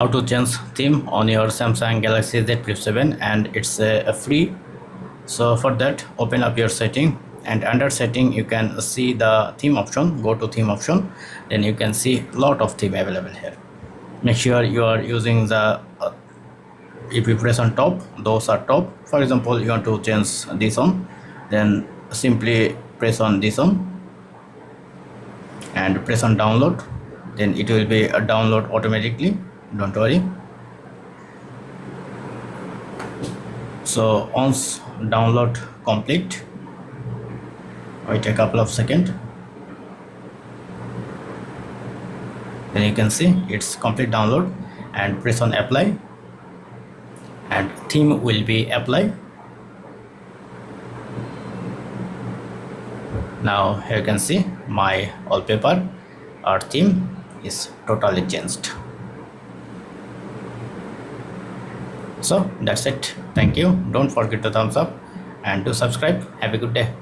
How to change theme on your Samsung Galaxy Z Flip 7, and it's free. So for that, open up your setting, and under setting you can see the theme option. Go to theme option, then you can see lot of theme available here. Make sure you are using the if you press on top, those are top. For example, you want to change this one, then simply press on this one and press on download, then it will be a download automatically, don't worry. So once download complete, wait a couple of seconds, then you can see it's complete download, and press on apply and theme will be applied. Now here you can see my wallpaper or theme is totally changed. So that's it. Thank you. Don't forget to thumbs up and to subscribe. Have a good day.